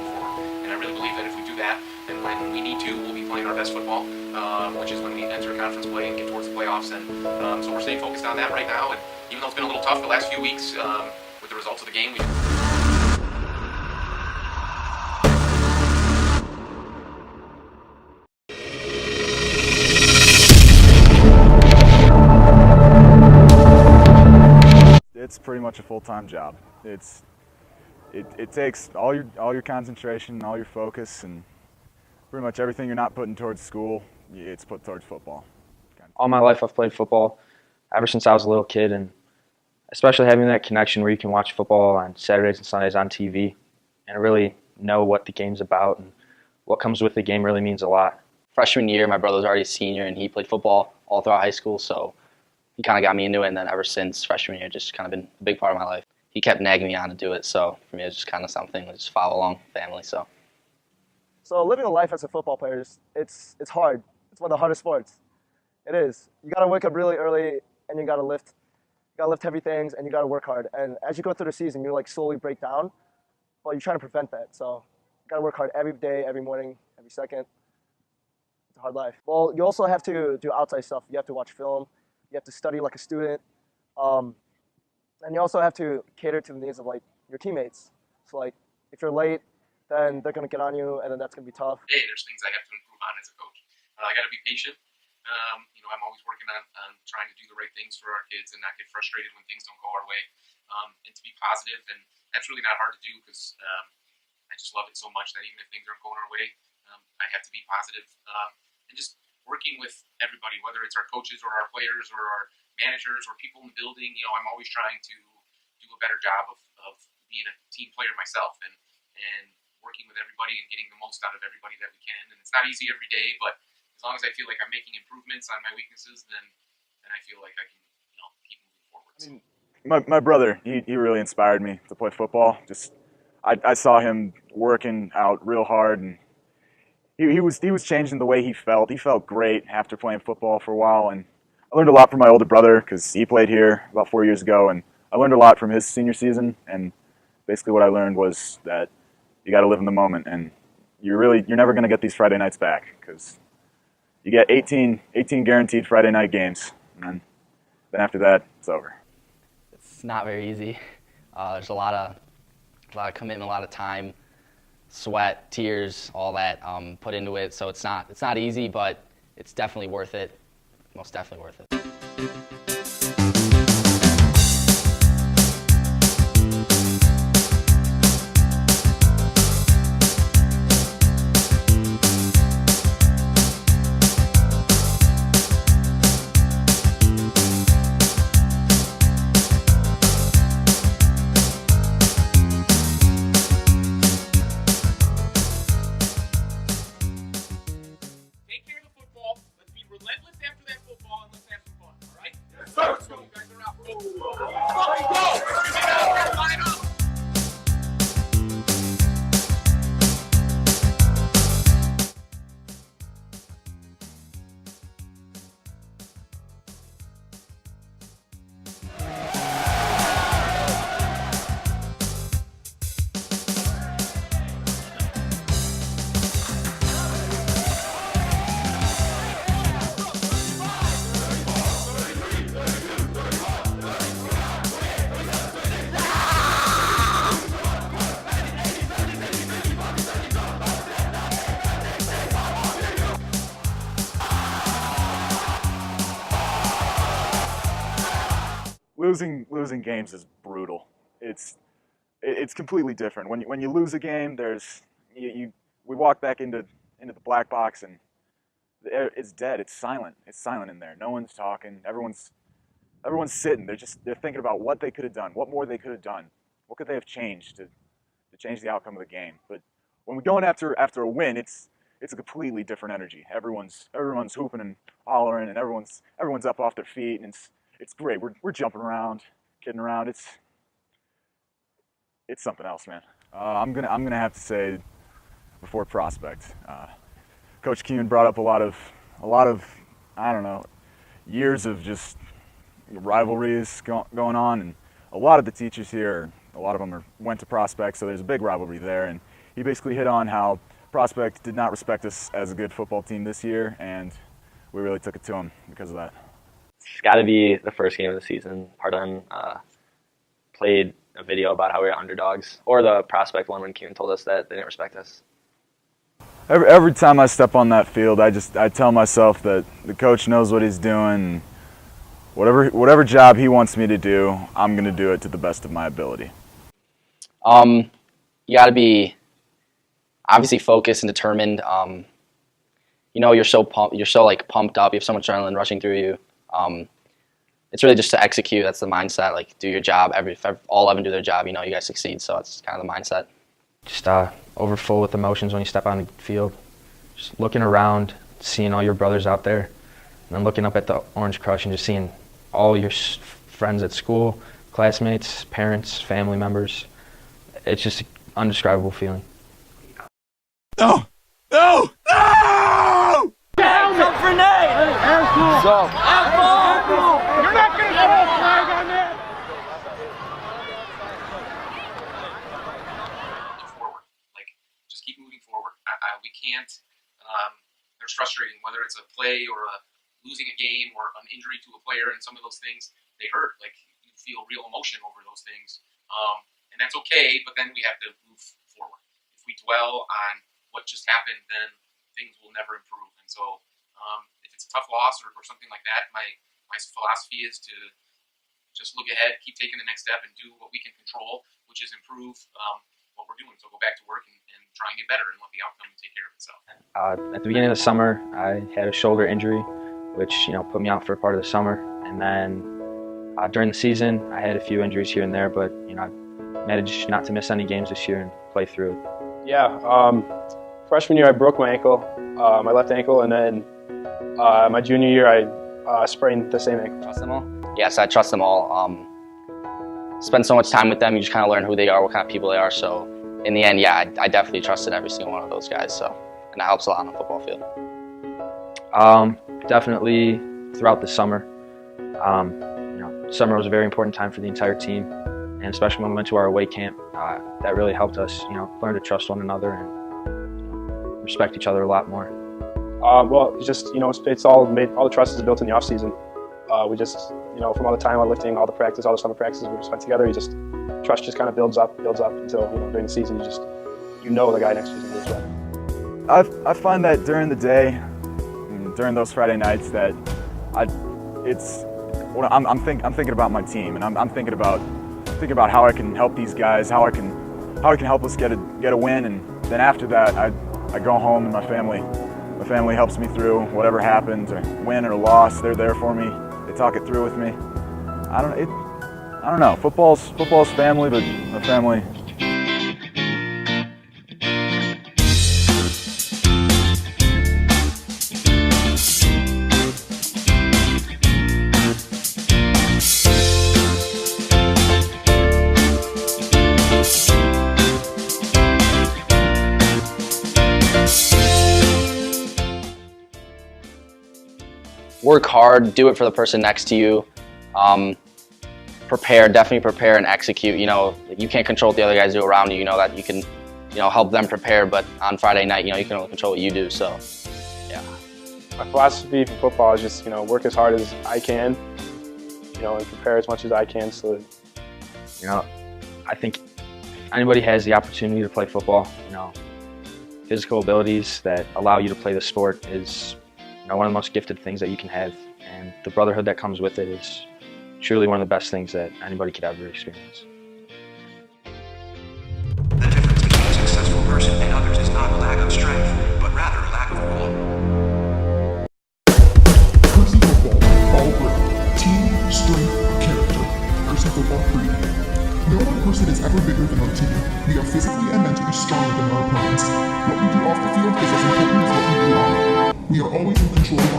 for. And I really believe that if we do that, then when we need to, we'll be playing our best football, which is when we enter conference play and get towards the playoffs. And so we're staying focused on that right now. And even though it's been a little tough the last few weeks with the results of the game, It's pretty much a full-time job. It takes all your concentration, all your focus, and pretty much everything you're not putting towards school, it's put towards football. All my life I've played football ever since I was a little kid, and especially having that connection where you can watch football on Saturdays and Sundays on TV and really know what the game's about and what comes with the game really means a lot. Freshman year, my brother was already a senior, and he played football all throughout high school, so he kind of got me into it, and then ever since freshman year, just kind of been a big part of my life. He kept nagging me on to do it, so for me, it was just kind of something to just follow along family. So living a life as a football player, it's hard. It's one of the hardest sports. It is. You got to wake up really early, and you got to lift heavy things, and you got to work hard. And as you go through the season, you like slowly break down, but you're trying to prevent that. So you got to work hard every day, every morning, every second. It's a hard life. Well, you also have to do outside stuff. You have to watch film. You have to study like a student. And you also have to cater to the needs of like your teammates. So like if you're late, then they're gonna get on you, and then that's gonna be tough. Hey, there's things I have to improve on as a coach. I got to be patient. I'm always working on trying to do the right things for our kids and not get frustrated when things don't go our way, and to be positive. And that's really not hard to do because I just love it so much that even if things aren't going our way, I have to be positive and just working with everybody, whether it's our coaches or our players or our managers or people in the building. I'm always trying to do a better job of being a team player myself and working with everybody and getting the most out of everybody that we can. And it's not easy every day, but as long as I feel like I'm making improvements on my weaknesses, then I feel like I can keep moving forward. I mean, my brother, he really inspired me to play football. I saw him working out real hard, and he was changing the way he felt. He felt great after playing football for a while, and I learned a lot from my older brother because he played here about 4 years ago, and I learned a lot from his senior season. And basically, what I learned was that you got to live in the moment, and you're never going to get these Friday nights back because you get 18 guaranteed Friday night games, and then after that, it's over. it's not very easy. There's a lot of commitment, a lot of time, sweat, tears, all that put into it. So it's not easy, but it's definitely worth it. Most definitely worth it. Take care of the football. Let's be relentless after that football, and let's have some fun. All right? Yes, sir. Let's go. You guys are out. Go. Line up. Losing games is brutal. It's completely different. When you lose a game, we walk back into the black box and it's dead. It's silent. It's silent in there. No one's talking. Everyone's sitting. They're thinking about what they could have done, what more they could have done, what could they have changed to change the outcome of the game. But when we go in after a win, it's a completely different energy. Everyone's hooping and hollering, and everyone's up off their feet, and it's great. We're jumping around, kidding around. It's something else, man. I'm gonna have to say before prospect. Coach Keeman brought up a lot of I don't know, years of just rivalries going on, and a lot of the teachers here, a lot of them went to prospect, so there's a big rivalry there. And he basically hit on how Prospect did not respect us as a good football team this year, and we really took it to him because of that. It's got to be the first game of the season. Pardon played a video about how we were underdogs, or the Prospect one when Keenan told us that they didn't respect us. Every time I step on that field, I tell myself that the coach knows what he's doing. Whatever job he wants me to do, I'm going to do it to the best of my ability. You got to be obviously focused and determined. You know, you're so pumped up. You have so much adrenaline rushing through you. It's really just to execute. That's the mindset. Like, do your job. If all 11 do their job, you know, you guys succeed. So that's kind of the mindset. Just overfull with emotions when you step on the field. Just looking around, seeing all your brothers out there, and then looking up at the Orange Crush and just seeing all your friends at school, classmates, parents, family members. It's just an indescribable feeling. No! No! No! Come for Nate! You're not going to throw a flag on that! Look forward. Like, just keep moving forward. We can't. There's frustrating, whether it's a play or losing a game or an injury to a player, and some of those things, they hurt. Like, you feel real emotion over those things. And that's okay, but then we have to move forward. If we dwell on what just happened, then things will never improve. And so if it's a tough loss or something like that, my philosophy is to just look ahead, keep taking the next step, and do what we can control, which is improve what we're doing. So go back to work and try and get better and let the outcome take care of itself. At the beginning of the summer, I had a shoulder injury, which put me out for a part of the summer. And then during the season, I had a few injuries here and there, but I managed not to miss any games this year and play through it. Yeah, freshman year I broke my ankle, my left ankle, and then my junior year I sprained the same ankle. Trust them all? Yes, I trust them all. Spend so much time with them, you just kind of learn who they are, what kind of people they are. So in the end, yeah, I definitely trusted every single one of those guys. So, and that helps a lot on the football field. Definitely throughout the summer. Summer was a very important time for the entire team, and especially when we went to our away camp, that really helped us, learn to trust one another and respect each other a lot more. Well, it's just, it's all the trust is built in the off season. We just, from all the time on lifting, all the practice, all the summer practices we spent together, trust just kind of builds up until, during the season, the guy next to you is as well. I find that during the day, during those Friday nights, that I'm thinking about my team, and I'm thinking about how I can help these guys, how I can help us get a win, and then after that, I go home and my family helps me through whatever happens, or win or loss. They're there for me. They talk it through with me. I don't know. Football's family, but a family. Work hard, do it for the person next to you. Definitely prepare and execute. You can't control what the other guys do around you. You know that you can, help them prepare, but on Friday night, you can only control what you do. So, yeah. My philosophy for football is just, work as hard as I can, and prepare as much as I can. So, I think if anybody has the opportunity to play football, physical abilities that allow you to play the sport is one of the most gifted things that you can have, and the brotherhood that comes with it is truly one of the best things that anybody could ever experience. The difference between a successful person and others is not a lack of strength, but rather a lack of will. Hersey Football, all grit, team, strength, character. Hersey Football Creed. No one person is ever bigger than our team. We are physically and mentally stronger than our opponents. What we do off the field is as important as what we do on it. We are always in control of